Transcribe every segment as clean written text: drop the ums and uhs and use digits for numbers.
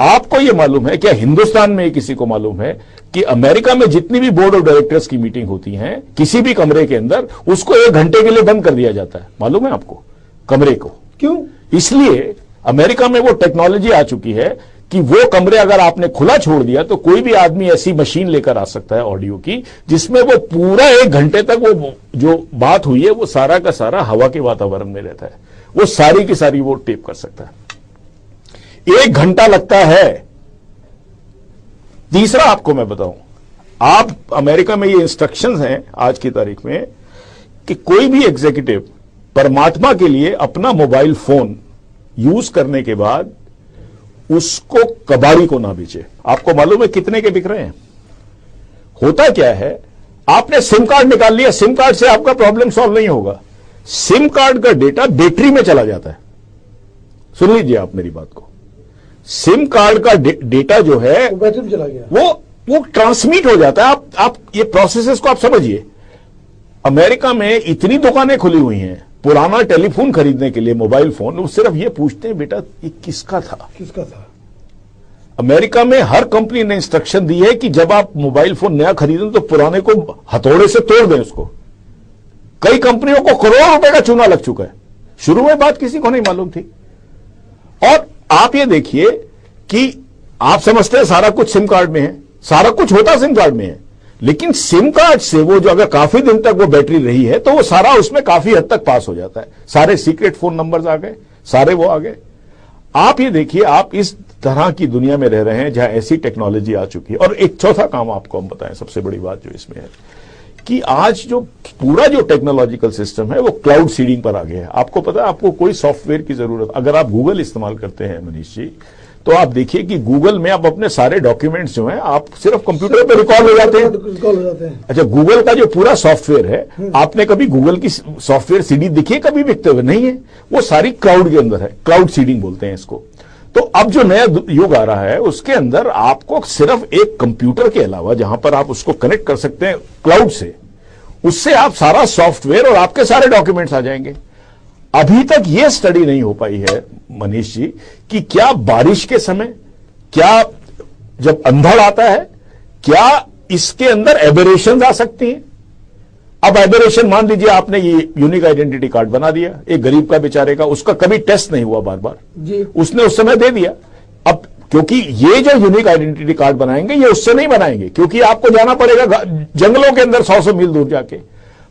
आपको यह मालूम है, क्या हिंदुस्तान में किसी को मालूम है कि अमेरिका में जितनी भी बोर्ड ऑफ डायरेक्टर्स की मीटिंग होती है किसी भी कमरे के अंदर उसको 1 घंटे के लिए बंद कर दिया जाता है? मालूम है आपको? कमरे को क्यों? इसलिए अमेरिका में वो टेक्नोलॉजी आ चुकी है कि वो कमरे अगर आपने खुला छोड़ दिया तो कोई भी आदमी ऐसी मशीन लेकर आ सकता है ऑडियो की, जिसमें वो पूरा 1 घंटे तक वो जो बात हुई है वो सारा का सारा हवा के वातावरण में रहता है, वो सारी की सारी वो टेप कर सकता है। 1 घंटा लगता है। तीसरा आपको मैं बताऊं, आप अमेरिका में ये इंस्ट्रक्शंस हैं आज की तारीख में कि कोई भी एग्जीक्यूटिव परमात्मा के लिए अपना मोबाइल फोन यूज करने के बाद उसको कबाड़ी को ना बेचे। आपको मालूम है कितने के बिक रहे हैं? होता क्या है, आपने सिम कार्ड निकाल लिया, सिम कार्ड से आपका प्रॉब्लम सॉल्व नहीं होगा। सिम कार्ड का डेटा बैटरी में चला जाता है। सुन लीजिए आप मेरी बात को, सिम कार्ड का डेटा जो है वो बैटरी में चला गया, वो ट्रांसमिट हो जाता है। आप ये प्रोसेसेस को आप समझिए। अमेरिका में इतनी दुकानें खुली हुई हैं पुराना टेलीफोन खरीदने के लिए, मोबाइल फोन, वो सिर्फ ये पूछते हैं बेटा ये किसका था। अमेरिका में हर कंपनी ने इंस्ट्रक्शन दी है कि जब आप मोबाइल फोन नया खरीदें तो पुराने को हथौड़े से तोड़ दें उसको। कई कंपनियों को करोड़ों रुपए का चूना लग चुका है। शुरू में बात किसी को नहीं मालूम थी। और आप ये देखिए कि आप समझते हैं सारा कुछ सिम कार्ड में है, सारा कुछ होता सिम कार्ड में है, लेकिन सिम कार्ड से वो जो अगर काफी दिन तक वो बैटरी रही है तो वो सारा उसमें काफी हद तक पास हो जाता है। सारे सीक्रेट फोन नंबर्स आ गए, सारे वो आ गए। आप ये देखिए, आप इस तरह की दुनिया में रह रहे हैं जहां ऐसी टेक्नोलॉजी आ चुकी है। और एक चौथा काम आपको हम बताएं, सबसे बड़ी बात जो इसमें है कि आज जो पूरा जो टेक्नोलॉजिकल सिस्टम है वो क्लाउड सीडिंग पर आ गया है। आपको पता है, आपको कोई सॉफ्टवेयर की जरूरत, अगर आप गूगल इस्तेमाल करते हैं मनीष जी, तो आप देखिए कि गूगल में आप अपने सारे डॉक्यूमेंट्स जो हैं आप सिर्फ कंप्यूटर पे रिकॉर्ड हो जाते हैं। अच्छा, गूगल का जो पूरा सॉफ्टवेयर है, आपने कभी गूगल की सॉफ्टवेयर सीडी दिखी है कभी बिकते हुए? नहीं है। वो सारी क्लाउड के अंदर है, क्लाउड सीडिंग बोलते हैं इसको। तो अब जो नया युग आ रहा है उसके अंदर आपको सिर्फ एक कंप्यूटर के अलावा जहां पर आप उसको कनेक्ट कर सकते हैं क्लाउड से, उससे आप सारा सॉफ्टवेयर और आपके सारे डॉक्यूमेंट्स आ जाएंगे। अभी तक यह स्टडी नहीं हो पाई है मनीष जी कि क्या बारिश के समय, क्या जब अंधड़ आता है, क्या इसके अंदर एबेरेशन आ सकती हैं। अब एबेरेशन, मान लीजिए आपने ये यूनिक आइडेंटिटी कार्ड बना दिया एक गरीब का, बेचारे का, उसका कभी टेस्ट नहीं हुआ बार बार जी, उसने उस समय दे दिया। अब क्योंकि ये जो यूनिक आइडेंटिटी कार्ड बनाएंगे ये उससे नहीं बनाएंगे, क्योंकि आपको जाना पड़ेगा जंगलों के अंदर 100 मील दूर जाके।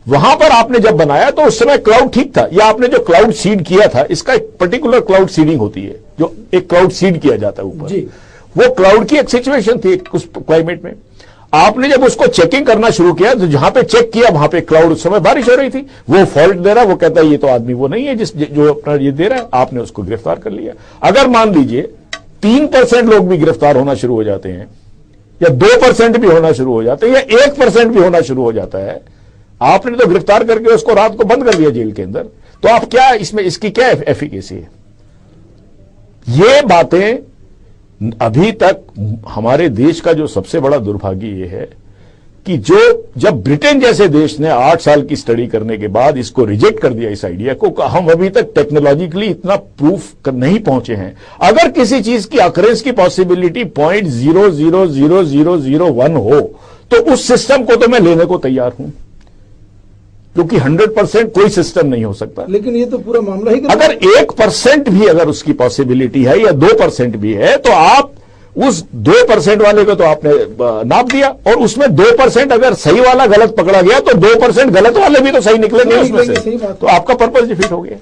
वहां पर आपने जब बनाया तो उस समय क्लाउड ठीक था, या आपने जो क्लाउड सीड किया था, इसका एक पर्टिकुलर क्लाउड सीडिंग होती है, जो एक क्लाउड सीड किया जाता है ऊपर, वो क्लाउड की एक सिचुएशन थी उस क्लाइमेट में। आपने जब उसको चेकिंग करना शुरू किया तो जहां पे चेक किया वहां पे क्लाउड, उस समय बारिश हो रही थी, वो फॉल्ट दे रहा, वो कहता है ये तो आदमी वो नहीं है जो अपना ये दे रहा है, आपने उसको गिरफ्तार कर लिया। अगर मान लीजिए 3% लोग भी गिरफ्तार होना शुरू हो जाते हैं, या 2% भी होना शुरू हो जाते हैं, या 1% भी होना शुरू हो जाता है, आपने तो गिरफ्तार करके उसको रात को बंद कर दिया जेल के अंदर, तो आप क्या इसमें, इसकी क्या एफिकेसी है? ये बातें अभी तक हमारे देश का जो सबसे बड़ा दुर्भाग्य ये है कि जब ब्रिटेन जैसे देश ने 8 साल की स्टडी करने के बाद इसको रिजेक्ट कर दिया इस आइडिया को, हम अभी तक टेक्नोलॉजिकली इतना प्रूफ नहीं पहुंचे हैं। अगर किसी चीज की अकरेंस की पॉसिबिलिटी 0.00001 हो तो उस सिस्टम को तो मैं लेने को तैयार हूं, क्योंकि 100% कोई सिस्टम नहीं हो सकता। लेकिन ये तो पूरा मामला ही, अगर 1% भी अगर उसकी पॉसिबिलिटी है या 2% भी है, तो आप उस 2% वाले को तो आपने नाप दिया, और उसमें 2% अगर सही वाला गलत पकड़ा गया तो 2% गलत वाले भी तो सही निकलेंगे उसमें से, तो आपका पर्पस डिफीट हो गया।